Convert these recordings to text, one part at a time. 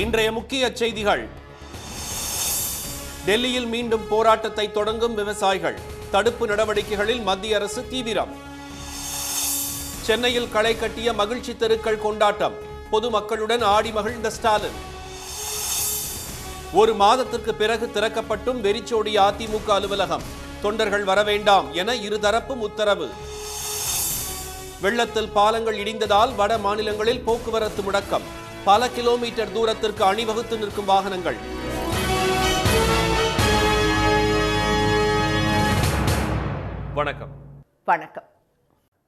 இன்றைய முக்கிய செய்திகள். டெல்லியில் மீண்டும் போராட்டத்தை தொடங்கும் விவசாயிகள். தடுப்பு நடவடிக்கைகளில் மத்திய அரசு தீவிரம். சென்னையில் களை கட்டிய மகிழ்ச்சி தெருக்கள் கொண்டாட்டம். பொதுமக்களுடன் ஆடி மகிழ்ந்த ஸ்டாலின். ஒரு மாதத்திற்கு பிறகு திறக்கப்பட்டும் வெறிச்சோடிய அதிமுக அலுவலகம். தொண்டர்கள் வரவேண்டாம் என இருதரப்பும் உத்தரவு. வெள்ளத்தில் பாலங்கள் இடிந்ததால் வட மாநிலங்களில் போக்குவரத்து முடக்கம். பல கிலோமீட்டர் தூரத்திற்கு அணிவகுத்து நிற்கும் வாகனங்கள். வணக்கம். வணக்கம்.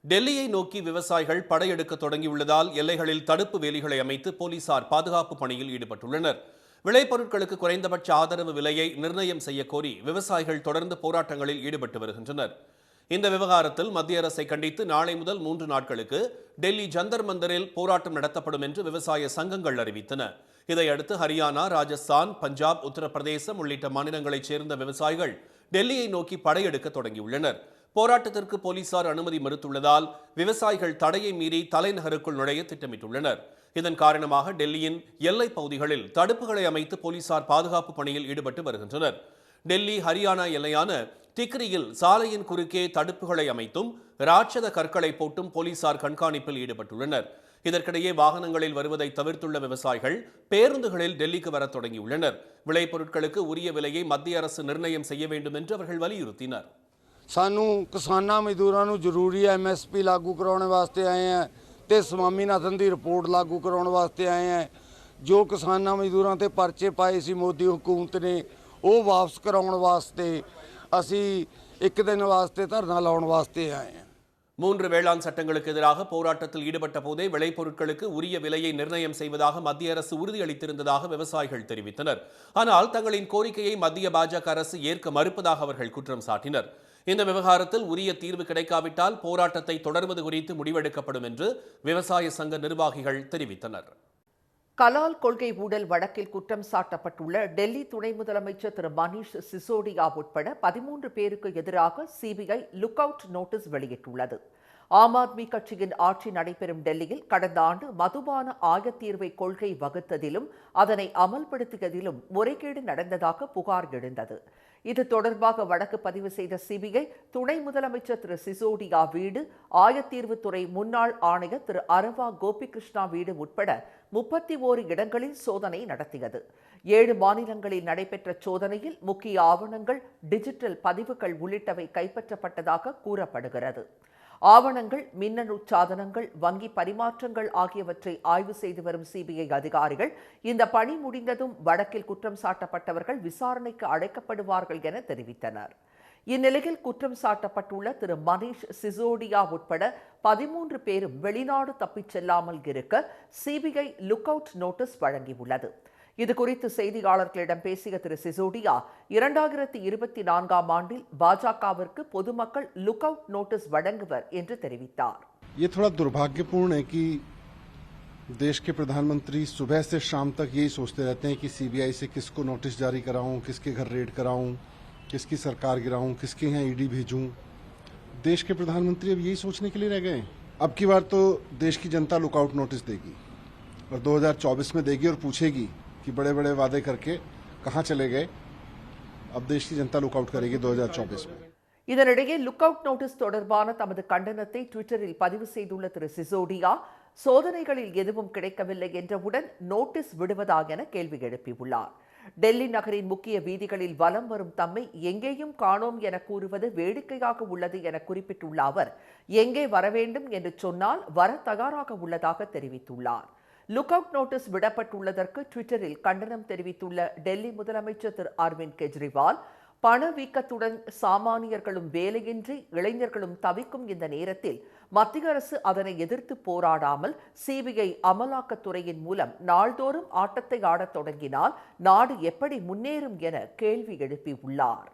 டெல்லியை நோக்கி விவசாயிகள் படையெடுக்க தொடங்கியுள்ளதால் எல்லைகளில் தடுப்பு வேலிகளை அமைத்து போலீசார் பாதுகாப்பு பணியில் ஈடுபட்டுள்ளனர். விளைபொருட்களுக்கு குறைந்தபட்ச ஆதரவு விலையை நிர்ணயம் செய்ய கோரி விவசாயிகள் தொடர்ந்து போராட்டங்களில் ஈடுபட்டு வருகின்றனர். இந்த விவகாரத்தில் மத்திய அரசை கண்டித்து நாளை முதல் 3 நாட்களுக்கு டெல்லி ஜந்தர் மந்தரில் போராட்டம் நடத்தப்படும் என்று விவசாய சங்கங்கள் அறிவித்தன. இதையடுத்து ஹரியானா, ராஜஸ்தான், பஞ்சாப், உத்தரப்பிரதேசம் உள்ளிட்ட மாநிலங்களைச் சேர்ந்த விவசாயிகள் டெல்லியை நோக்கி படையெடுக்க தொடங்கியுள்ளனர். போராட்டத்திற்கு போலீசார் அனுமதி மறுத்துள்ளதால் விவசாயிகள் தடையை மீறி தலைநகருக்குள் நுழைய திட்டமிட்டுள்ளனர். இதன் காரணமாக டெல்லியின் எல்லைப் பகுதிகளில் தடுப்புகளை அமைத்து போலீசார் பாதுகாப்பு பணியில் ஈடுபட்டு வருகின்றனர். டெல்லி ஹரியானா எல்லையான டிக்ரியில் சாலையின் குறுக்கே தடுப்புகளை அமைத்தும் ராட்சத கற்களை போட்டும் போலீசார் கண்காணிப்பில் ஈடுபட்டுள்ளனர். இதற்கிடையே வாகனங்களில் வருவதை தவிர்த்துள்ள விவசாயிகள் பேருந்துகளில் டெல்லிக்கு வர தொடங்கியுள்ளனர். விளைபொருட்களுக்கு உரிய விலையை மத்திய அரசு நிர்ணயம் செய்ய வேண்டும் என்று அவர்கள் வலியுறுத்தினர். सानू किसानां मजदूरां नूं जरूरी MSP लागू कराने वास्ते आए हैं ते स्वामीनाथन दी रिपोर्ट लागू कराने वास्ते आए हैं। जो किसानां मजदूरां ते परचे पाए सी मोदी हुकूमत ने वो वापस कराने वास्ते असी एक दिन वास्ते धरना लाने वास्ते आए हैं. 3 வேளாண் சட்டங்களுக்கு எதிராக போராட்டத்தில் ஈடுபட்ட போதே விளைபொருட்களுக்கு உரிய விலையை நிர்ணயம் செய்வதாக மத்திய அரசு உறுதியளித்திருந்ததாக விவசாயிகள் தெரிவித்தனர். ஆனால் தங்களின் கோரிக்கையை மத்திய பாஜக அரசு ஏற்க மறுப்பதாக அவர்கள் குற்றம் சாட்டினர். இந்த விவகாரத்தில் உரிய தீர்வு கிடைக்காவிட்டால் போராட்டத்தை தொடர்வது குறித்து முடிவெடுக்கப்படும் என்று விவசாய சங்க நிர்வாகிகள் தெரிவித்தனர். கலால் கொள்கை ஊழல் வழக்கில் குற்றம் சாட்டப்பட்டுள்ள டெல்லி துணை முதலமைச்சர் திரு மணீஷ் சிசோடியா உட்பட 13 பேருக்கு எதிராக சிபிஐ லுக் அவுட் நோட்டீஸ் வெளியிட்டுள்ளது. ஆம் ஆத்மி கட்சியின் ஆட்சி நடைபெறும் டெல்லியில் கடந்த ஆண்டு மதுபான ஆயத்தீர்வை கொள்கை வகுத்ததிலும் அதனை அமல்படுத்தியதிலும் முறைகேடு நடந்ததாக புகார் எழுந்தது. இது தொடர்பாக வழக்கு பதிவு செய்த சிபிஐ துணை முதலமைச்சர் திரு சிசோடியா வீடு, ஆயத்தீர்வுத்துறை முன்னாள் ஆணையர் திரு அரவா கோபிகிருஷ்ணா வீடு உட்பட 31 இடங்களில் சோதனை நடத்தியது. 7 மாநிலங்களில் நடைபெற்ற சோதனையில் முக்கிய ஆவணங்கள், டிஜிட்டல் பதிவுகள் உள்ளிட்டவை கைப்பற்றப்பட்டதாக கூறப்படுகிறது. ஆவணங்கள், மின்னணு சாதனங்கள், வங்கி பரிமாற்றங்கள் ஆகியவற்றை ஆய்வு செய்து வரும் சிபிஐ அதிகாரிகள் இந்த பணி முடிந்ததும் வழக்கில் குற்றம் சாட்டப்பட்டவர்கள் விசாரணைக்கு அழைக்கப்படுவார்கள் என தெரிவித்தனர். இந்நிலையில் குற்றம் சாட்டப்பட்டுள்ள திரு மணீஷ் சிசோடியா உட்பட 13 பேரும் வெளிநாடு தப்பிச் செல்லாமல் இருக்க சிபிஐ லுக் அவுட் நோட்டீஸ் வழங்கியுள்ளது. இதுகுறித்து செய்தியாளர்களிடம் பேசிய திரு சிசோடியா 2024ஆம் ஆண்டில் பாஜகவிற்கு பொதுமக்கள் லுக் அவுட் நோட்டீஸ் வழங்குவர் என்று தெரிவித்தார். ये थोड़ा दुर्भाग्यपूर्ण है कि देश के प्रधानमंत्री सुबह से शाम तक यही सोचते रहते हैं कि सीबीआई से किसको नोटिस जारी कराऊं, किसके घर रेड कराऊं, किसकी सरकार गिराऊं, किसके यहाँ ईडी भेजूं. देश के प्रधानमंत्री अब यही सोचने के लिए रह गए. अब की बार तो देश की जनता लुकआउट नोटिस देगी और 2024 में देगी और पूछेगी कि बड़े बड़े वादे करके कहां चले गए. अब देश की जनता लुकआउट करेगी 2024 में. இதனிடையே லுக் அவுட் நோட்டீஸ் தொடர்பான தமது கண்டனத்தை ட்விட்டரில் பதிவு செய்துள்ள திரு சிசோடியா, சோதனைகளில் எதுவும் கிடைக்கவில்லை என்றவுடன் நோட்டீஸ் விடுவதா என கேள்வி எழுப்பியுள்ளார். டெல்லி நகரின் முக்கிய வீதிகளில் வலம் வரும் தம்மை எங்கேயும் காணோம் என கூறுவது வேடிக்கையாக உள்ளது என குறிப்பிட்டுள்ள அவர், எங்கே வர வேண்டும் என்று சொன்னால் வர தயாராக உள்ளதாக தெரிவித்துள்ளார். லுக் அவுட் நோட்டீஸ் விடப்பட்டுள்ளதற்கு ட்விட்டரில் கண்டனம் தெரிவித்துள்ள டெல்லி முதலமைச்சர் திரு அரவிந்த் கெஜ்ரிவால், பணவீக்கத்துடன் சாமானியர்களும் வேலையின்றி இளைஞர்களும் தவிக்கும் இந்த நேரத்தில் மத்திய அரசு அதனை எதிர்த்து போராடாமல் சிபிஐ அமலாக்கத்துறையின் மூலம் நாள்தோறும் ஆட்டத்தை ஆடத் தொடங்கினால் நாடு எப்படி முன்னேறும் என கேள்வி எழுப்பியுள்ளார்.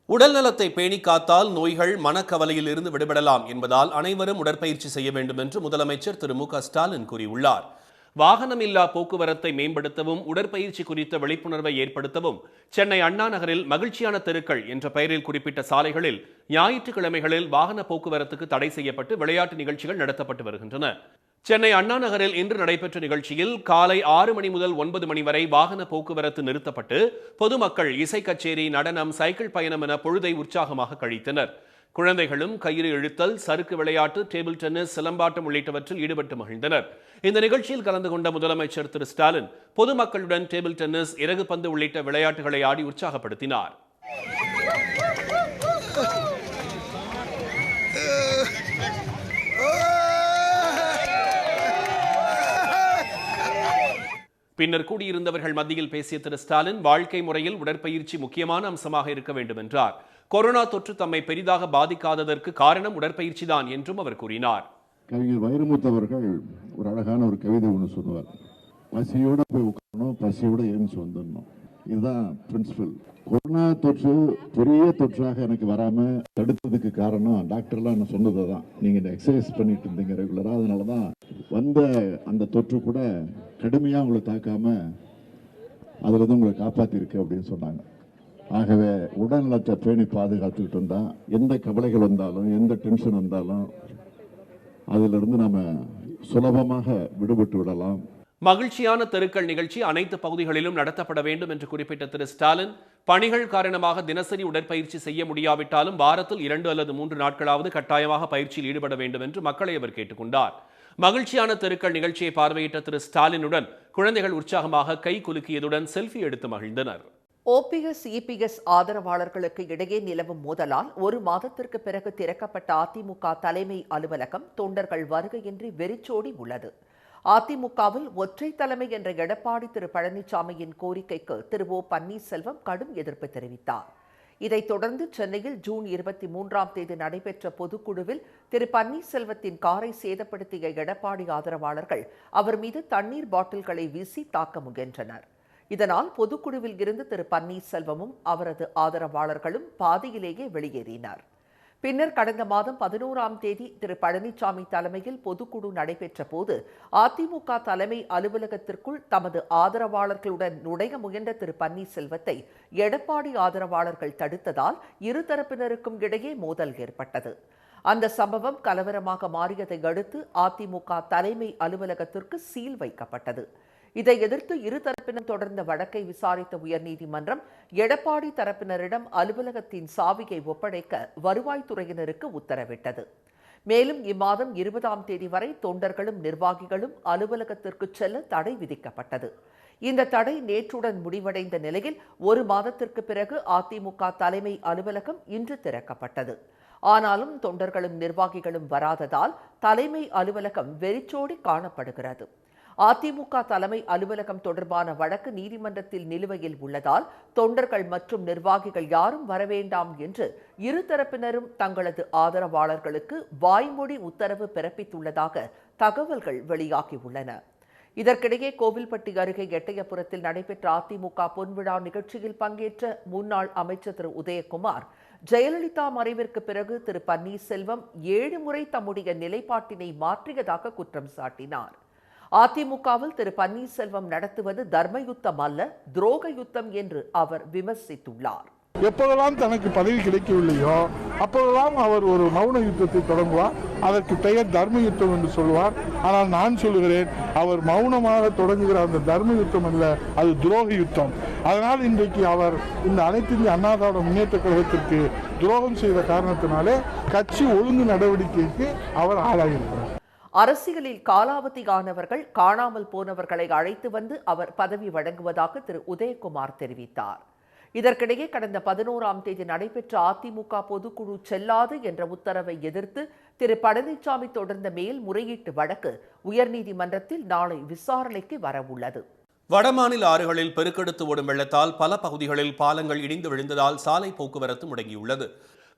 உடல் நலத்தை பேணி காத்தால் நோய்கள், மனக்கவலையில் இருந்து விடுபடலாம் என்பதால் அனைவரும் உடற்பயிற்சி செய்ய வேண்டும் என்று முதலமைச்சர் திரு மு க ஸ்டாலின் கூறியுள்ளார். வாகனமில்லா போக்குவரத்தை மேம்படுத்தவும் உடற்பயிற்சி குறித்த விழிப்புணர்வை ஏற்படுத்தவும் சென்னை அண்ணா நகரில் மகிழ்ச்சியான தெருக்கள் என்ற பெயரில் குறிப்பிட்ட சாலைகளில் ஞாயிற்றுக்கிழமைகளில் வாகன போக்குவரத்துக்கு தடை செய்யப்பட்டு விளையாட்டு நிகழ்ச்சிகள் நடத்தப்பட்டு வருகின்றன. சென்னை அண்ணா நகரில் இன்று நடைபெற்ற நிகழ்ச்சியில் காலை 6 மணி முதல் 9 மணி வரை வாகன போக்குவரத்து நிறுத்தப்பட்டு பொதுமக்கள் இசை கச்சேரி, நடனம், சைக்கிள் பயணம் என பொழுதை உற்சாகமாக கழித்தனர். குழந்தைகளும் கயிறு இழுத்தல், சறுக்கு விளையாட்டு, டேபிள் டென்னிஸ், சிலம்பாட்டம் உள்ளிட்டவற்றில் ஈடுபட்டு மகிழ்ந்தனர். இந்த நிகழ்ச்சியில் கலந்து கொண்ட முதலமைச்சர் திரு ஸ்டாலின் பொதுமக்களுடன் டேபிள் டென்னிஸ், இறகு பந்து உள்ளிட்ட விளையாட்டுகளை ஆடி உற்சாகப்படுத்தினார். பின்னர் கூடியிருந்தவர்கள் மத்தியில் பேசிய திரு ஸ்டாலின், வாழ்க்கை முறையில் உடற்பயிற்சி முக்கியமான அம்சமாக இருக்க வேண்டும் என்றார். கொரோனா தொற்று தம்மை பெரிதாக பாதிக்காததற்கு காரணம் உடற்பயிற்சி தான் என்றும் அவர் கூறினார். கவிஞர் வைரமுத்து அவர்கள் ஒரு அழகான ஒரு கவிதை ஒன்று சொல்லுவார். பசியோட போய் உட்காரணும், பசியோட எழுந்து வந்துடணும். இதுதான் பிரின்சிபல். கொரோனா தொற்று பெரிய தொற்றாக எனக்கு வராம தடுத்ததுக்கு காரணம் டாக்டர்லாம் நான் சொன்னது தான். நீங்க இந்த எக்ஸசைஸ் பண்ணிட்டு இருந்தீங்க ரெகுலரா, அதனாலதான் வந்த அந்த தொற்று கூட கடுமையா உங்களை தாக்காம அதுல இருந்து உங்களை காப்பாத்திருக்கு அப்படின்னு சொன்னாங்க. ஆகவே உடல்நலத்தை பேணி பாதுகாத்துக்கிட்டு இருந்தா எந்த கவலைகள் வந்தாலும், எந்த டென்ஷன் வந்தாலும் அதுல இருந்து நாம சுலபமாக விடுபட்டு விடலாம். மகிழ்ச்சியான தெருக்கள் நிகழ்ச்சி அனைத்து பகுதிகளிலும் நடத்தப்பட வேண்டும் என்று குறிப்பிட்ட திரு ஸ்டாலின், பணிகள் காரணமாக தினசரி உடற்பயிற்சி செய்ய முடியாவிட்டாலும் வாரத்தில் 2 அல்லது 3 நாட்களாவது கட்டாயமாக பயிற்சியில் ஈடுபட வேண்டும் என்று மக்களை அவர் கேட்டுக்கொண்டார். மகிழ்ச்சியான தெருக்கள் நிகழ்ச்சியை பார்வையிட்ட திரு ஸ்டாலினுடன் குழந்தைகள் உற்சாகமாக கை குலுக்கியதுடன் செல்ஃபி எடுத்து மகிழ்ந்தனர். OPS, EPS ஆதரவாளர்களுக்கு இடையே நிலவும் மோதலால் 1 மாதத்திற்கு பிறகு திறக்கப்பட்ட அதிமுக தலைமை அலுவலகம் தொண்டர்கள் வருகையின்றி வெறிச்சோடி உள்ளது. அதிமுகவில் ஒற்றை தலைமை என்ற எடப்பாடி திரு பழனிசாமியின் கோரிக்கைக்கு திரு ஓ பன்னீர்செல்வம் கடும் எதிர்ப்பு தெரிவித்தார். இதைத் தொடர்ந்து சென்னையில் ஜூன் 23ஆம் தேதி நடைபெற்ற பொதுக்குழுவில் திரு பன்னீர்செல்வத்தின் காரை சேதப்படுத்திய எடப்பாடி ஆதரவாளர்கள் அவர் மீது தண்ணீர் பாட்டில்களை வீசி தாக்க முயன்றனர். இதனால் பொதுக்குழுவில் இருந்து திரு பன்னீர்செல்வமும் அவரது ஆதரவாளர்களும் பாதியிலேயே வெளியேறினர். பின்னர் கடந்த மாதம் 11ஆம் தேதி திரு பழனிசாமி தலைமையில் பொதுக்குழு நடைபெற்ற போது அதிமுக தலைமை அலுவலகத்திற்குள் தமது ஆதரவாளர்களுடன் நுழைய முயன்ற திரு பன்னீர்செல்வத்தை எடப்பாடி ஆதரவாளர்கள் தடுத்ததால் இருதரப்பினருக்கும் இடையே மோதல் ஏற்பட்டது. அந்த சம்பவம் கலவரமாக மாறியதை அடுத்து அதிமுக தலைமை அலுவலகத்திற்கு சீல் வைக்கப்பட்டது. இதை எதிர்த்து இருதரப்பினர் தொடர்ந்த வழக்கை விசாரித்த உயர்நீதிமன்றம் எடப்பாடி தரப்பினரிடம் அலுவலகத்தின் சாவியை ஒப்படைக்க வருவாய்த்துறையினருக்கு உத்தரவிட்டது. மேலும் இம்மாதம் 20ஆம் தேதி வரை தொண்டர்களும் நிர்வாகிகளும் அலுவலகத்திற்கு செல்ல தடை விதிக்கப்பட்டது. இந்த தடை நேற்றுடன் முடிவடைந்த நிலையில் 1 மாதத்திற்கு பிறகு அதிமுக தலைமை அலுவலகம் இன்று திறக்கப்பட்டது. ஆனாலும் தொண்டர்களும் நிர்வாகிகளும் வராததால் தலைமை அலுவலகம் வெறிச்சோடி காணப்படுகிறது. அதிமுக தலைமை அலுவலகம் தொடர்பான வழக்கு நீதிமன்றத்தில் நிலுவையில் உள்ளதால் தொண்டர்கள் மற்றும் நிர்வாகிகள் யாரும் வரவேண்டாம் என்று இருதரப்பினரும் தங்களது ஆதரவாளர்களுக்கு வாய்மொழி உத்தரவு பிறப்பித்துள்ளதாக தகவல்கள் வெளியாகியுள்ளன. இதற்கிடையே கோவில்பட்டி அருகே எட்டயபுரத்தில் நடைபெற்ற அதிமுக பொன்விழா நிகழ்ச்சியில் பங்கேற்ற முன்னாள் அமைச்சர் திரு உதயகுமார், ஜெயலலிதா மறைவிற்கு பிறகு திரு பன்னீர்செல்வம் 7 முறை தம்முடைய நிலைப்பாட்டினை மாற்றியதாக குற்றம் சாட்டினார். அதிமுகவில் திரு பன்னீர்செல்வம் நடத்துவது தர்ம யுத்தம் அல்ல, துரோக யுத்தம் என்று அவர் விமர்சித்துள்ளார். எப்போதெல்லாம் தனக்கு பதவி கிடைக்கவில்லையோ அப்போதெல்லாம் அவர் ஒரு மௌன யுத்தத்தை தொடங்குவார். அதற்கு பெயர் தர்ம யுத்தம் என்று சொல்வார். ஆனால் நான் சொல்லுகிறேன், அவர் மௌனமாக தொடங்குகிற அந்த தர்ம யுத்தம் அல்ல, அது துரோக யுத்தம். அதனால் இன்றைக்கு அவர் இந்த அனைத்து இந்திய அண்ணா திராவிட முன்னேற்ற கழகத்திற்கு துரோகம் செய்த காரணத்தினாலே கட்சி ஒழுங்கு நடவடிக்கைக்கு அவர் ஆளாகியிருக்கிறார். அரசியலில் காலாவதியானவர்கள், காணாமல் போனவர்களை அழைத்து வந்து அவர் பதவி வழங்குவதாக திரு உதயகுமார் தெரிவித்தார். இதற்கிடையே கடந்த 11ஆம் தேதி நடைபெற்ற அதிமுக பொதுக்குழு செல்லாது என்ற உத்தரவை எதிர்த்து திரு பழனிசாமி தொடர்ந்த மேல்முறையீட்டு வழக்கு உயர்நீதிமன்றத்தில் நாளை விசாரணைக்கு வரவுள்ளது. வடமாநில ஆறுகளில் பெருக்கெடுத்து ஓடும் வெள்ளத்தால் பல பகுதிகளில் பாலங்கள் இடிந்து விழுந்ததால் சாலை போக்குவரத்து முடங்கியுள்ளது.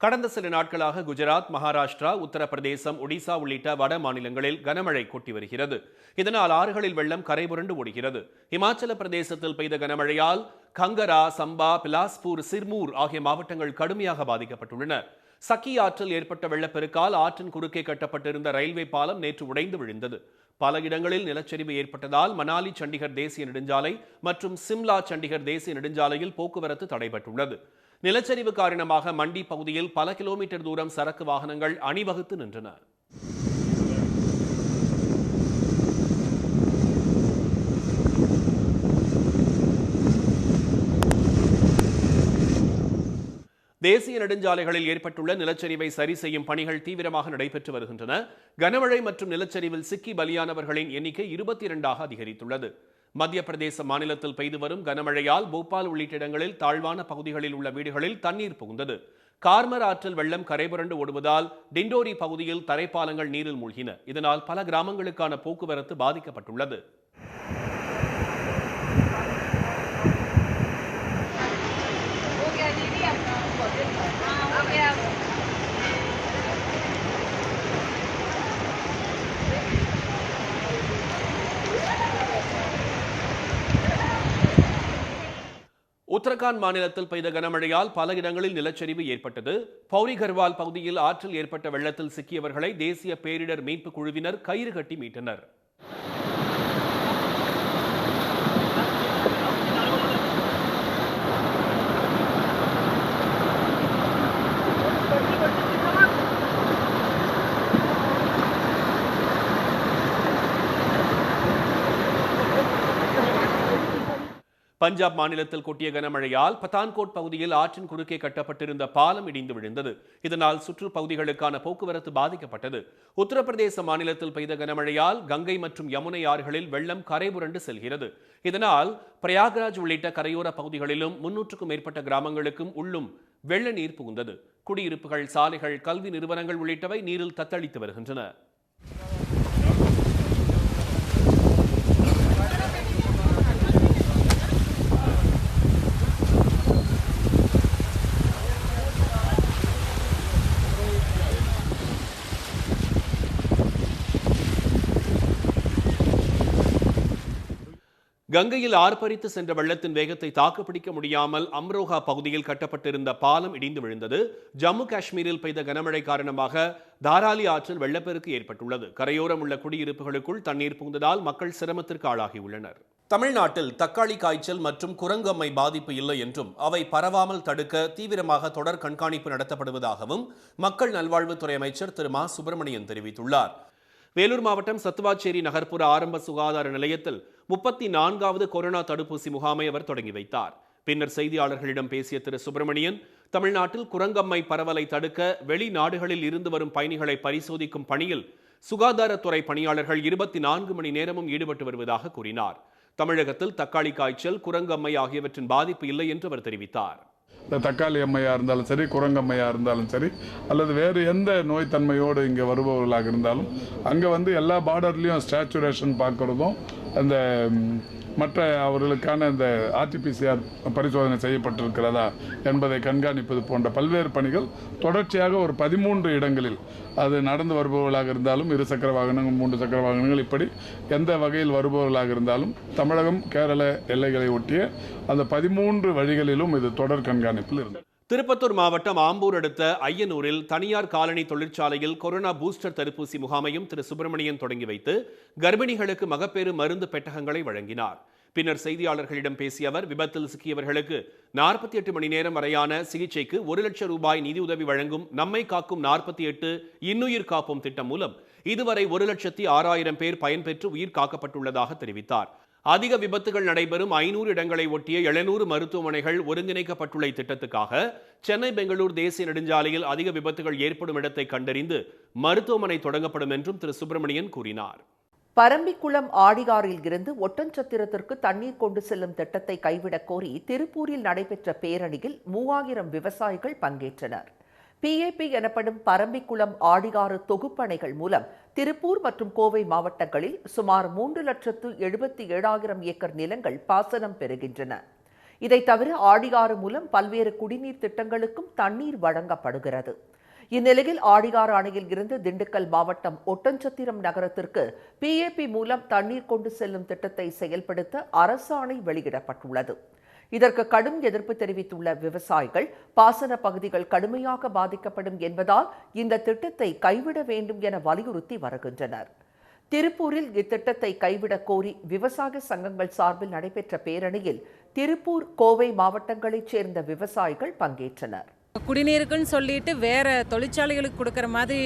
கடந்த சில நாட்களாக குஜராத், மகாராஷ்டிரா, உத்தரப்பிரதேசம், ஒடிசா உள்ளிட்ட வட மாநிலங்களில் கனமழை கொட்டி வருகிறது. இதனால் ஆறுகளில் வெள்ளம் கரைபுரண்டு ஓடுகிறது. இமாச்சல பிரதேசத்தில் பெய்த கனமழையால் கங்கரா, சம்பா, பிலாஸ்பூர், சிர்மூர் ஆகிய மாவட்டங்கள் கடுமையாக பாதிக்கப்பட்டுள்ளன. சக்கி ஆற்றில் ஏற்பட்ட வெள்ளப்பெருக்கால் ஆற்றின் குறுக்கே கட்டப்பட்டிருந்த ரயில்வே பாலம் நேற்று உடைந்து விழுந்தது. பல இடங்களில் நிலச்சரிவு ஏற்பட்டதால் மணாலி சண்டிகர் தேசிய நெடுஞ்சாலை மற்றும் சிம்லா சண்டிகர் தேசிய நெடுஞ்சாலையில் போக்குவரத்து தடைபட்டுள்ளது. நிலச்சரிவு காரணமாக மண்டி பகுதியில் பல கிலோமீட்டர் தூரம் சரக்கு வாகனங்கள் அணிவகுத்து நின்றன. தேசிய நெடுஞ்சாலைகளில் ஏற்பட்டுள்ள நிலச்சரிவை சரி செய்யும் பணிகள் தீவிரமாக நடைபெற்று வருகின்றன. கனமழை மற்றும் நிலச்சரிவில் சிக்கி பலியானவர்களின் எண்ணிக்கை 22ஆக அதிகரித்துள்ளது. மத்திய பிரதேச மாநிலத்தில் பெய்து வரும் கனமழையால் போபால் உள்ளிட்ட இடங்களில் தாழ்வான பகுதிகளில் உள்ள வீடுகளில் தண்ணீர் புகுந்தது. கார்மர் ஆற்றில் வெள்ளம் கரைபுரண்டு ஓடுவதால் டிண்டோரி பகுதியில் தரைப்பாலங்கள் நீரில் மூழ்கின. இதனால் பல கிராமங்களுக்கான போக்குவரத்து பாதிக்கப்பட்டுள்ளது. உத்தரகாண்ட் மாநிலத்தில் பெய்த கனமழையால் பல இடங்களில் நிலச்சரிவு ஏற்பட்டது. பௌரி கர்வால் பகுதியில் ஆற்றில் ஏற்பட்ட வெள்ளத்தில் சிக்கியவர்களை தேசிய பேரிடர் மீட்பு குழுவினர் கயிறு கட்டி மீட்டனர். பஞ்சாப் மாநிலத்தில் கொட்டிய கனமழையால் பத்தான்கோட் பகுதியில் ஆற்றின் குறுக்கே கட்டப்பட்டிருந்த பாலம் இடிந்து விழுந்தது. இதனால் சுற்றுப்பகுதிகளுக்கான போக்குவரத்து பாதிக்கப்பட்டது. உத்தரப்பிரதேச மாநிலத்தில் பெய்த கனமழையால் கங்கை மற்றும் யமுனை ஆறுகளில் வெள்ளம் கரைபுரண்டு செல்கிறது. இதனால் பிரயாக்ராஜ் உள்ளிட்ட கரையோர பகுதிகளிலும் 300க்கும் மேற்பட்ட கிராமங்களுக்கும் உள்ளும் வெள்ள நீர் புகுந்தது. குடியிருப்புகள், சாலைகள், கல்வி நிறுவனங்கள் உள்ளிட்டவை நீரில் தத்தளித்து வருகின்றன. கங்கையில் ஆர்ப்பரித்து சென்ற வெள்ளத்தின் வேகத்தை தாக்குப்பிடிக்க முடியாமல் அம்ரோஹா பகுதியில் கட்டப்பட்டிருந்த பாலம் இடிந்து விழுந்தது. ஜம்மு காஷ்மீரில் பெய்த கனமழை காரணமாக தாராலி ஆற்றில் வெள்ளப்பெருக்கு ஏற்பட்டுள்ளது. கரையோரம் உள்ள குடியிருப்புகளுக்குள் தண்ணீர் புகுந்ததால் மக்கள் சிரமத்திற்கு ஆளாகியுள்ளனர். தமிழ்நாட்டில் தக்காளி காய்ச்சல் மற்றும் குரங்கம்மை பாதிப்பு இல்லை என்றும் அவை பரவாமல் தடுக்க தீவிரமாக தொடர் கண்காணிப்பு நடத்தப்படுவதாகவும் மக்கள் நல்வாழ்வுத்துறை அமைச்சர் திரு மா சுப்பிரமணியன் தெரிவித்துள்ளார். வேலூர் மாவட்டம் சத்துவாச்சேரி நகர்ப்புற ஆரம்ப சுகாதார நிலையத்தில் 34வது கொரோனா தடுப்பூசி முகாமை அவர் தொடங்கி வைத்தார். பின்னர் செய்தியாளர்களிடம் பேசிய திரு சுப்பிரமணியன், தமிழ்நாட்டில் குரங்கம்மை பரவலை தடுக்க வெளிநாடுகளில் இருந்து வரும் பயணிகளை பரிசோதிக்கும் பணியில் சுகாதாரத்துறை பணியாளர்கள் 24 மணி நேரமும் ஈடுபட்டு வருவதாக கூறினார். தமிழகத்தில் தக்காளி காய்ச்சல், குரங்கம்மை ஆகியவற்றின் பாதிப்பு இல்லை என்று அவர் தெரிவித்தார். இந்த தக்காளி அம்மையாக இருந்தாலும் சரி, குரங்கம்மையாக இருந்தாலும் சரி, அல்லது வேறு எந்த நோய் தன்மையோடு இங்கே வருபவர்களாக இருந்தாலும் அங்கே எல்லா பார்டர்லேயும் ஸ்டாச்சுரேஷன் பார்க்குறதும், அந்த மற்ற அவர்களுக்கான இந்த RT-PCR பரிசோதனை செய்யப்பட்டிருக்கிறதா என்பதை கண்காணிப்பது போன்ற பல்வேறு பணிகள் தொடர்ச்சியாக ஒரு 13 இடங்களில், அது நடந்து வருபவர்களாக இருந்தாலும், 2 சக்கர வாகனங்கள், 3 சக்கர வாகனங்கள், இப்படி எந்த வகையில் வருபவர்களாக இருந்தாலும் தமிழகம் கேரள எல்லைகளை ஒட்டிய அந்த 13 வழிகளிலும் இது தொடர் கண்காணிப்பில் இருந்தது. திருப்பத்தூர் மாவட்டம் ஆம்பூர் அடுத்த ஐயனூரில் தனியார் காலனி தொழிற்சாலையில் கொரோனா பூஸ்டர் தடுப்பூசி முகாமையும் திரு சுப்பிரமணியன் தொடங்கி வைத்து கர்ப்பிணிகளுக்கு மகப்பேறு மருந்து பெட்டகங்களை வழங்கினார். பின்னர் செய்தியாளர்களிடம் பேசிய அவர், விபத்தில் சிக்கியவர்களுக்கு 48 மணி நேரம் வரையான சிகிச்சைக்கு 1 லட்சம் ரூபாய் நிதியுதவி வழங்கும் நம்மை காக்கும் 48 இன்னுயிர் காப்போம் திட்டம் மூலம் இதுவரை 1,06,000 பேர் பயன்பெற்று உயிர் காக்கப்பட்டுள்ளதாக தெரிவித்தார். அதிக விபத்துகள் நடைபெறும் 500 இடங்களை ஒட்டிய 700 மருத்துவமனைகள் ஒருங்கிணைக்கப்பட்டுள்ள இத்திட்டத்துக்காக சென்னை பெங்களூர் தேசிய நெடுஞ்சாலையில் அதிக விபத்துகள் ஏற்படும் இடத்தை கண்டறிந்து மருத்துவமனை தொடங்கப்படும் என்றும் திரு சுப்பிரமணியன் கூறினார். பரம்பிக்குளம் ஆடியாறில் இருந்து ஒட்டன்சத்திரத்திற்கு தண்ணீர் கொண்டு செல்லும் திட்டத்தை கைவிடக் கோரி திருப்பூரில் நடைபெற்ற பேரணியில் 3000 விவசாயிகள் பங்கேற்றனர். PAP எனப்படும் பரம்பிக்குளம் ஆடியாறு தொகுப்பணைகள் மூலம் திருப்பூர் மற்றும் கோவை மாவட்டங்களில் சுமார் 3,77,000 ஏக்கர் நிலங்கள் பாசனம் பெறுகின்றன. இதை தவிர ஆடியாறு மூலம் பல்வேறு குடிநீர் திட்டங்களுக்கும் தண்ணீர் வழங்கப்படுகிறது. இந்நிலையில் ஆடியாறு அணையில் இருந்து திண்டுக்கல் மாவட்டம் ஒட்டன்சத்திரம் நகரத்திற்கு PAP மூலம் தண்ணீர் கொண்டு செல்லும் திட்டத்தை செயல்படுத்த அரசாணை வெளியிடப்பட்டுள்ளது. இதற்கு கடும் எதிர்ப்பு தெரிவித்துள்ள விவசாயிகள், பாசன பகுதிகள் கடுமையாக பாதிக்கப்படும் என்பதால் இந்த திட்டத்தை கைவிட வேண்டும் என வலியுறுத்தி வருகின்றனர். திருப்பூரில் இத்திட்டத்தை கைவிடக் கோரி விவசாய சங்கங்கள் சார்பில் நடைபெற்ற பேரணியில் திருப்பூர், கோவை மாவட்டங்களைச் சேர்ந்த விவசாயிகள் பங்கேற்றனர். குடிநீருக்குன்னு சொல்லிட்டு வேறு தொழிற்சாலைகளுக்கு கொடுக்குற மாதிரி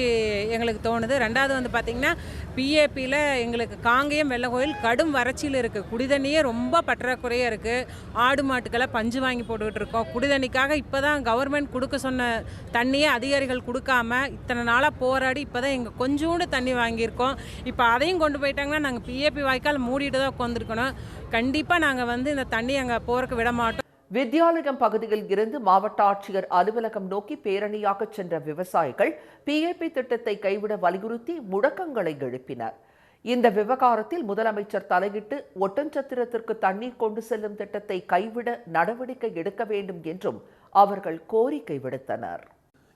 எங்களுக்கு தோணுது. ரெண்டாவது வந்து பார்த்திங்கன்னா பிஏபியில் எங்களுக்கு காங்கேயம் வெள்ளக்கோயில் கடும் வறட்சியில் இருக்குது. குடிதண்ணியே ரொம்ப பற்றாக்குறையாக இருக்குது. ஆடு மாட்டுக்கெல்லாம் பஞ்சு வாங்கி போட்டுக்கிட்டு இருக்கோம். குடிதண்ணிக்காக இப்போ தான் கவர்மெண்ட் கொடுக்க சொன்ன தண்ணியே அதிகாரிகள் கொடுக்காம இத்தனை நாளாக போராடி இப்போ தான் எங்கள் கொஞ்சோண்டு தண்ணி வாங்கியிருக்கோம். இப்போ அதையும் கொண்டு போயிட்டாங்கன்னா நாங்கள் பிஏபி வாய்க்கால் மூடிட்டு தான் உட்காந்துருக்கணும். கண்டிப்பாக நாங்கள் வந்து இந்த தண்ணி அங்கே போகிறக்கு விட மாட்டோம். வித்யாலயம் பகுதியில் இருந்து மாவட்ட ஆட்சியர் அலுவலகம் நோக்கி பேரணியாக சென்ற விவசாயிகள் பிஏபி திட்டத்தை கைவிட வலியுறுத்தி முழக்கங்களை எழுப்பினர். இந்த விவகாரத்தில் முதலமைச்சர் தலையிட்டு ஒட்டன்சத்திரத்திற்கு தண்ணீர் கொண்டு செல்லும் திட்டத்தை கைவிட நடவடிக்கை எடுக்க வேண்டும் என்றும் அவர்கள் கோரிக்கை விடுத்தனர்.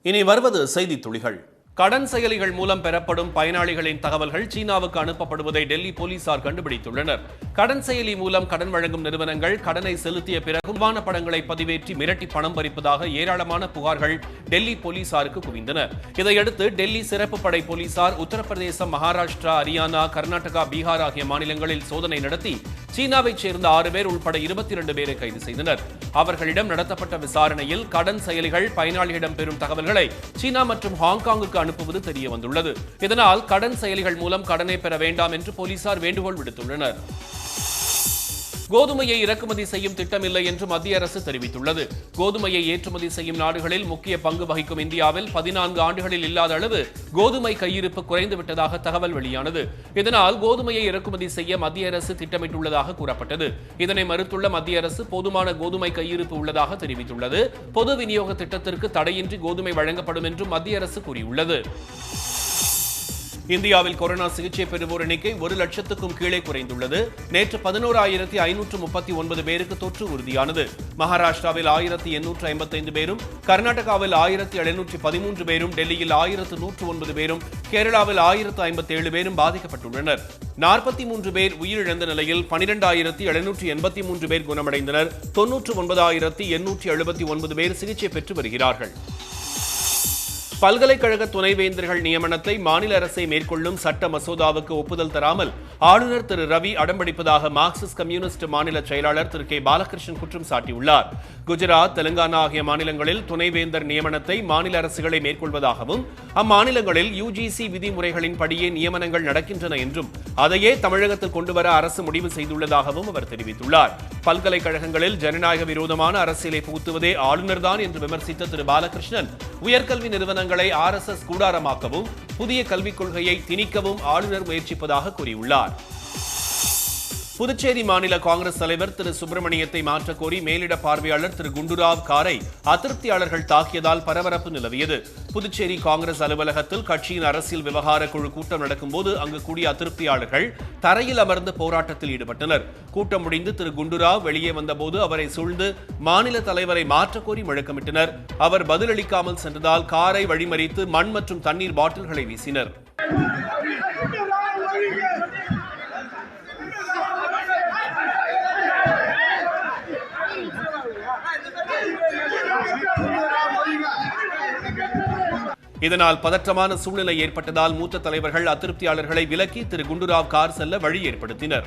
இனி வருவது செய்தி துளிகள். கடன் செயலிகள் மூலம் பெறப்படும் பயனாளிகளின் தகவல்கள் சீனாவுக்கு அனுப்பப்படுவதை டெல்லி போலீசார் கண்டுபிடித்துள்ளனர். கடன் செயலி மூலம் கடன் வழங்கும் நிறுவனங்கள் கடனை செலுத்திய பிறகு விமான படங்களை பதிவேற்றி மிரட்டி பணம் பறிப்பதாக ஏராளமான புகார்கள் டெல்லி போலீசாருக்கு குவிந்தன. இதையடுத்து டெல்லி சிறப்பு படை போலீசார் உத்தரப்பிரதேசம், மகாராஷ்டிரா, ஹரியானா, கர்நாடகா, பீகார் ஆகிய மாநிலங்களில் சோதனை நடத்தி சீனாவைச் சேர்ந்த 6 பேர் உட்பட 22 பேரை கைது செய்தனர். அவர்களிடம் நடத்தப்பட்ட விசாரணையில் கடன் செயலிகள் பயனாளிகளிடம் பெறும் தகவல்களை சீனா மற்றும் ஹாங்காங்குக்கு அனுப்புவது தெரிய வந்துள்ளது. இதனால் கடன் செயலிகள் மூலம் கடனை பெற வேண்டாம் என்று போலீசார் வேண்டுகோள் விடுத்துள்ளனர். கோதுமையை இறக்குமதி செய்யும் திட்டமில்லை என்று மத்திய அரசு தெரிவித்துள்ளது. கோதுமையை ஏற்றுமதி செய்யும் நாடுகளில் முக்கிய பங்கு வகிக்கும் இந்தியாவில் 14 ஆண்டுகளில் இல்லாத அளவு கோதுமை கையிருப்பு குறைந்துவிட்டதாக தகவல் வெளியானது. இதனால் கோதுமையை இறக்குமதி செய்ய மத்திய அரசு திட்டமிட்டுள்ளதாக கூறப்பட்டது. இதனை மறுத்துள்ள மத்திய அரசு போதுமான கோதுமை கையிருப்பு உள்ளதாக தெரிவித்துள்ளது. பொது விநியோக திட்டத்திற்கு தடையின்றி கோதுமை வழங்கப்படும் என்றும் மத்திய அரசு கூறியுள்ளது. இந்தியாவில் கொரோனா சிகிச்சை பெறுவோர் எண்ணிக்கை 1 லட்சத்துக்கும் கீழே குறைந்துள்ளது. நேற்று 11,539 பேருக்கு தொற்று உறுதியானது. மகாராஷ்டிராவில் 1,855 பேரும், கர்நாடகாவில் 1,713 பேரும், டெல்லியில் 1,109 பேரும், கேரளாவில் 1,057 பேரும் பாதிக்கப்பட்டுள்ளனர். 43 பேர் உயிரிழந்த நிலையில் 12,783 பேர் குணமடைந்தனர். 99,879 பேர் சிகிச்சை பெற்று வருகிறார்கள். பல்கலைக்கழக துணைவேந்தர்கள் நியமனத்தை மாநில அரசை மேற்கொள்ளும் சட்ட மசோதாவுக்கு ஒப்புதல் தராமல் ஆளுநர் திரு ரவி அடம்பிடிப்பதாக மார்க்சிஸ்ட் கம்யூனிஸ்ட் மாநில செயலாளர் திரு கே பாலகிருஷ்ணன் குற்றம் சாட்டியுள்ளார். குஜராத், தெலுங்கானா ஆகிய மாநிலங்களில் துணைவேந்தர் நியமனத்தை மாநில அரசுகளை மேற்கொள்வதாகவும் அம்மாநிலங்களில் யுஜிசி விதிமுறைகளின் படியே நியமனங்கள் நடக்கின்றன என்றும் அதையே தமிழகத்தில் கொண்டுவர அரசு முடிவு செய்துள்ளதாகவும் அவர் தெரிவித்துள்ளார். பல்கலைக்கழகங்களில் ஜனநாயக விரோதமான அரசியலை புகுத்துவதே ஆளுநர்தான் என்று விமர்சித்த திரு பாலகிருஷ்ணன் உயர்கல்வி நிறுவனங்களை RSS கூடாரமாக்கவும் புதிய கல்விக் கொள்கையை திணிக்கவும் ஆளுநர் முயற்சிப்பதாக கூறியுள்ளார். புதுச்சேரி மாநில காங்கிரஸ் தலைவர் திரு சுப்பிரமணியத்தை மாற்றக் கோரி மேலிட பார்வையாளர் திரு குண்டுராவ் காரை அதிருப்தியாளர்கள் தாக்கியதால் பரபரப்பு நிலவியது. புதுச்சேரி காங்கிரஸ் அலுவலகத்தில் கட்சியின் அரசியல் விவகார குழு கூட்டம் நடக்கும்போது அங்கு கூடிய அதிருப்தியாளர்கள் தரையில் அமர்ந்து போராட்டத்தில் ஈடுபட்டனர். கூட்டம் முடிந்து திரு குண்டுராவ் வெளியே வந்தபோது அவரை சூழ்ந்து மாநில தலைவரை மாற்றக் கோரி முழக்கமிட்டனர். அவர் பதிலளிக்காமல் சென்றதால் காரை வழிமறித்து மண் மற்றும் தண்ணீர் பாட்டில்களை வீசினர். இதனால் பதற்றமான சூழ்நிலை ஏற்பட்டதால் மூத்த தலைவர்கள் அதிருப்தியாளர்களை விலக்கி திரு குண்டுராவ் கார் செல்ல வழி ஏற்படுத்தினர்.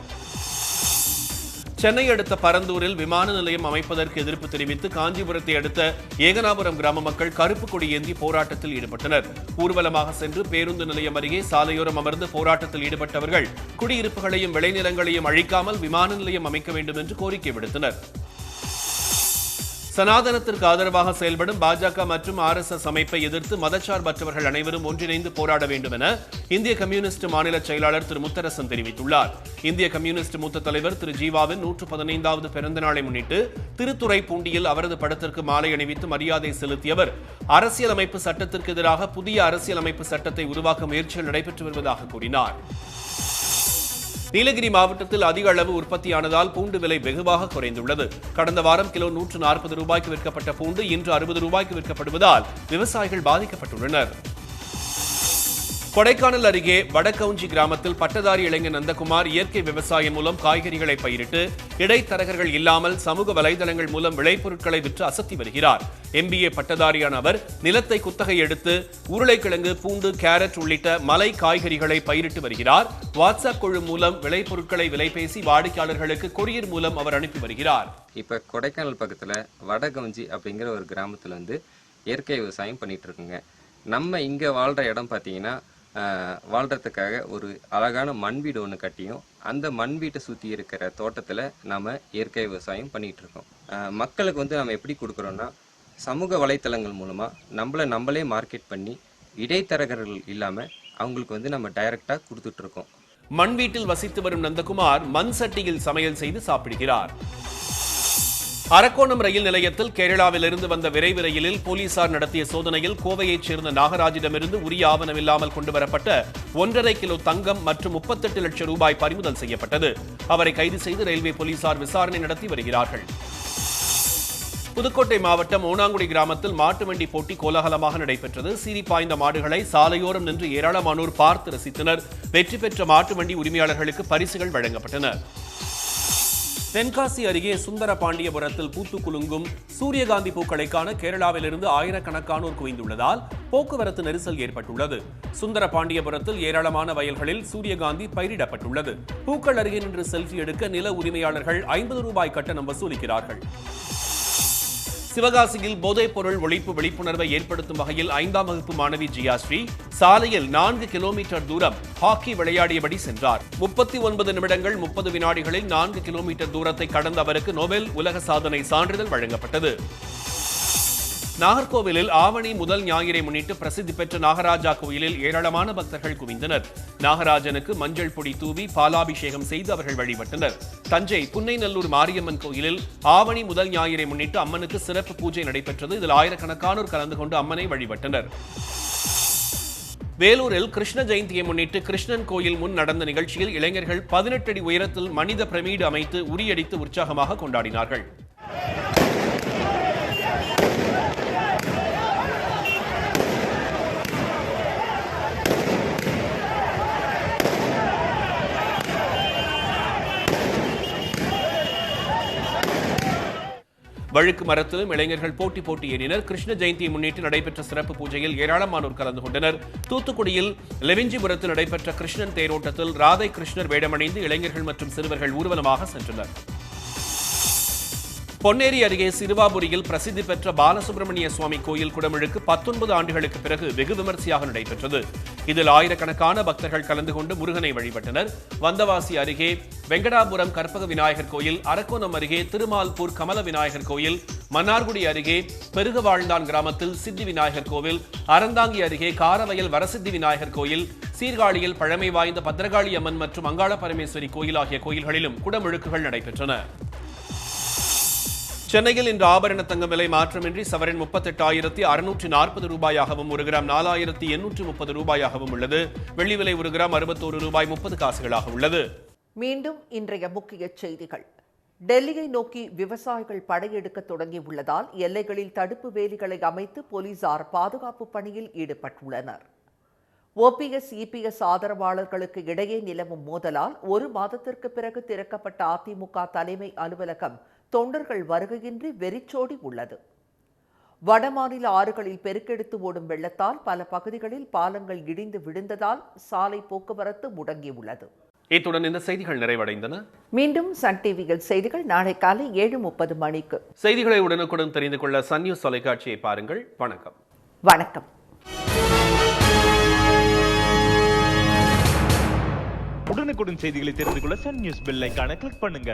சென்னை அடுத்த பரந்தூரில் விமான நிலையம் அமைப்பதற்கு எதிர்ப்பு தெரிவித்து காஞ்சிபுரத்தை அடுத்த ஏகனாபுரம் கிராம மக்கள் கருப்பு கொடி ஏந்தி போராட்டத்தில் ஈடுபட்டனர். ஊர்வலமாக சென்று பேருந்து நிலையம் அருகே சாலையோரம் அமர்ந்து போராட்டத்தில் ஈடுபட்டவர்கள் குடியிருப்புகளையும் விளைநிலங்களையும் அழிக்காமல் விமான நிலையம் அமைக்க வேண்டும் என்று கோரிக்கை விடுத்தனர். சனாதனத்திற்கு ஆதரவாக செயல்படும் பாஜக மற்றும் RSS அமைப்பை எதிர்த்து மதச்சார்பற்றவர்கள் அனைவரும் ஒன்றிணைந்து போராட வேண்டும் என இந்திய கம்யூனிஸ்ட் மாநில செயலாளர் திரு முத்தரசன் தெரிவித்துள்ளார். இந்திய கம்யூனிஸ்ட் மூத்த தலைவர் திரு ஜீவாவின் 115வது பிறந்த நாளை முன்னிட்டு திருத்துறைப்பூண்டியில் அவரது படத்திற்கு மாலை அணிவித்து மரியாதை செலுத்திய அவர் அரசியலமைப்பு சட்டத்திற்கு எதிராக புதிய அரசியலமைப்பு சட்டத்தை உருவாக்க முயற்சிகள் நடைபெற்று வருவதாக கூறினார். நீலகிரி மாவட்டத்தில் அதிக அளவு உற்பத்தியானதால் பூண்டு விலை வெகுவாக குறைந்துள்ளது. கடந்த வாரம் கிலோ 140 ரூபாய்க்கு விற்கப்பட்ட பூண்டு இன்று 60 ரூபாய்க்கு விற்கப்படுவதால் விவசாயிகள் பாதிக்கப்பட்டுள்ளனர். கொடைக்கானல் அருகே வடக்கவுஞ்சி கிராமத்தில் பட்டதாரி இளைஞர் நந்தகுமார் இயற்கை விவசாயம் மூலம் காய்கறிகளை பயிரிட்டு இடைத்தரகர்கள் இல்லாமல் சமூக வலைதளங்கள் மூலம் விளைபொருட்களை விற்று அசத்தி வருகிறார். MBA பட்டதாரியான அவர் நிலத்தை குத்தகை எடுத்து உருளைக்கிழங்கு, பூண்டு, கேரட் உள்ளிட்ட மலை காய்கறிகளை பயிரிட்டு வருகிறார். வாட்ஸ்அப் குழு மூலம் விளைபொருட்களை விலை பேசி வாடிக்கையாளர்களுக்கு கொரியர் மூலம் அவர் அனுப்பி வருகிறார். இப்ப கொடைக்கானல் பக்கத்துல வடகவுஞ்சி அப்படிங்கிற ஒரு கிராமத்துல இயற்கை விவசாயம் பண்ணிட்டு இருக்குங்க. நம்ம இங்கே வாழ்கிற இடம் பார்த்தீங்கன்னா வாழ்கிறதுக்காக ஒரு அழகான மண் வீடு ஒன்று கட்டியும் அந்த மண் வீட்டை சுற்றி இருக்கிற தோட்டத்தில் நம்ம இயற்கை விவசாயம் பண்ணிகிட்டு இருக்கோம். மக்களுக்கு வந்து நம்ம எப்படி கொடுக்குறோன்னா சமூக வலைத்தளங்கள் மூலமாக நம்மளே மார்க்கெட் பண்ணி இடைத்தரகர்கள் இல்லாமல் அவங்களுக்கு வந்து நம்ம டைரக்டாக கொடுத்துட்ருக்கோம். மண் வீட்டில் வசித்து வரும் நந்தகுமார் மண் சட்டியில் சமையல் செய்து சாப்பிடுகிறார். அரக்கோணம் ரயில் நிலையத்தில் கேரளாவிலிருந்து வந்த விரைவு ரயிலில் போலீசார் நடத்திய சோதனையில் கோவையைச் சேர்ந்த நாகராஜிடமிருந்து உரிய ஆவணம் இல்லாமல் கொண்டுவரப்பட்ட 1.5 கிலோ தங்கம் மற்றும் 38 லட்சம் ரூபாய் பறிமுதல் செய்யப்பட்டது. அவரை கைது செய்து ரயில்வே போலீசார் விசாரணை நடத்தி வருகிறார்கள். புதுக்கோட்டை மாவட்டம் ஓனாங்குடி கிராமத்தில் மாட்டு வண்டி போட்டி கோலாகலமாக நடைபெற்றது. சீறி பாய்ந்த மாடுகளை சாலையோரம் நின்று ஏராளமானோர் பார்த்து ரசித்தனர். வெற்றி பெற்ற மாட்டு வண்டி உரிமையாளர்களுக்கு பரிசுகள் வழங்கப்பட்டன. தென்காசி அருகே சுந்தரபாண்டியபுரத்தில் பூத்து குலுங்கும் சூரியகாந்தி பூக்களை காண கேரளாவிலிருந்து ஆயிரக்கணக்கானோர் குவிந்துள்ளதால் போக்குவரத்து நெரிசல் ஏற்பட்டுள்ளது. சுந்தரபாண்டியபுரத்தில் ஏராளமான வயல்களில் சூரியகாந்தி பயிரிடப்பட்டுள்ளது. பூக்கள் அருகே நின்று செல்ஃபி எடுக்க நில உரிமையாளர்கள் 50 ரூபாய் கட்டணம் வசூலிக்கிறார்கள். சிவகாசியில் போதைப் பொருள் ஒழிப்பு விழிப்புணர்வை ஏற்படுத்தும் வகையில் 5ஆம் வகுப்பு மாணவி ஜியாஸ்ரீ சாலையில் 4 கிலோமீட்டர் தூரம் ஹாக்கி விளையாடியபடி சென்றார். 39 நிமிடங்கள் 30 வினாடிகளில் 4 கிலோமீட்டர் தூரத்தை கடந்த அவருக்கு நோபல் உலக சாதனை சான்றிதழ் வழங்கப்பட்டது. நாகர்கோவிலில் ஆவணி முதல் ஞாயிறை முன்னிட்டு பிரசித்தி பெற்ற நாகராஜா கோயிலில் ஏராளமான பக்தர்கள் குவிந்தனர். நாகராஜனுக்கு மஞ்சள் பொடி தூவி பாலாபிஷேகம் செய்து அவர்கள் வழிபட்டனர். தஞ்சை புன்னைநல்லூர் மாரியம்மன் கோயிலில் ஆவணி முதல் ஞாயிறை முன்னிட்டு அம்மனுக்கு சிறப்பு பூஜை நடைபெற்றது. இதில் ஆயிரக்கணக்கானோர் கலந்து கொண்டு அம்மனை வழிபட்டனர். வேலூரில் கிருஷ்ண ஜெயந்தியை முன்னிட்டு கிருஷ்ணன் கோயில் முன் நடந்த நிகழ்ச்சியில் இளைஞர்கள் 18 அடி உயரத்தில் மனித பிரமிடு அமைத்து உரியடித்து உற்சாகமாக கொண்டாடினார்கள். வழுக்கு மரத்திலும் இளைஞர்கள் போட்டி ஏறினர். கிருஷ்ண ஜெயந்தியை முன்னிட்டு நடைபெற்ற சிறப்பு பூஜையில் ஏராளமானோர் கலந்து கொண்டனர். தூத்துக்குடியில் லெவிஞ்சிபுரத்தில் நடைபெற்ற கிருஷ்ணன் தேரோட்டத்தில் ராதை கிருஷ்ணர் வேடமணிந்து இளைஞர்கள் மற்றும் சிறுவர்கள் ஊர்வலமாக சென்றனர். பொன்னேரி அருகே சிறுவாபுரியில் பிரசித்தி பெற்ற பாலசுப்பிரமணிய சுவாமி கோயில் குடமுழுக்கு 19 ஆண்டுகளுக்கு பிறகு வெகு விமர்சையாக நடைபெற்றது. இதில் ஆயிரக்கணக்கான பக்தர்கள் கலந்து கொண்டு முருகனை வழிபட்டனர். வந்தவாசி அருகே வெங்கடாபுரம் கற்பக விநாயகர் கோயில், அரக்கோணம் அருகே திருமால்பூர் கமல விநாயகர் கோயில், மன்னார்குடி அருகே பெருக வாழ்ந்தான் கிராமத்தில் சித்தி விநாயகர் கோவில், அறந்தாங்கி அருகே காரவயல் வரசித்தி விநாயகர் கோயில், சீர்காழியில் பழமை வாய்ந்த பத்ரகாளி அம்மன் மற்றும் அங்காள பரமேஸ்வரி கோயில் ஆகிய கோயில்களிலும் குடமுழுக்குகள் நடைபெற்றன. சென்னையில் இன்று ஆபரண தங்கம் விலை மாற்றமின்றி சவரன் 38,640 ரூபாயாகவும் 1 கிராம் 4,830 ரூபாயாகவும் உள்ளது. வெள்ளி விலை 1 கிராம் 61 ரூபாய் 30 காசுகளாக உள்ளது. மீண்டும் இன்றைய முக்கிய செய்திகள். டெல்லியை நோக்கி விவசாயிகள் படையெடுக்க தொடங்கியுள்ளதால் எல்லைகளில் தடுப்பு வேலிகளை அமைத்து போலீசார் பாதுகாப்பு பணியில் ஈடுபட்டுள்ளனர். ஓபிஎஸ் இபிஎஸ் ஆதரவாளர்களுக்கு இடையே நிலவும் மோதலால் 1 மாதத்திற்கு பிறகு திறக்கப்பட்ட அதிமுக தலைமை அலுவலகம் தொண்டர்கள் வருகையின்றி வெறிச்சோடி உள்ளது. வடமாநில ஆறுகளில் பெருக்கெடுத்து ஓடும் வெள்ளத்தால் பல பகுதிகளில் பாலங்கள் இடிந்து விழுந்ததால் சாலை போக்குவரத்து முடங்கியுள்ளது. இத்துடன் இந்த செய்திகள் நிறைவடைந்தன. மீண்டும் சன் டிவியில் செய்திகள் நாளை காலை 7:30 மணிக்கு. செய்திகளை உடனுக்குடன் தெரிந்து கொள்ள சன் நியூஸ் தொலைக்காட்சியை பாருங்கள். வணக்கம். வணக்கம். உடனுக்குடன் செய்திகளை தெரிந்து கொள்ள சன் நியூஸ் பெல் ஐகானை கிளிக் பண்ணுங்க.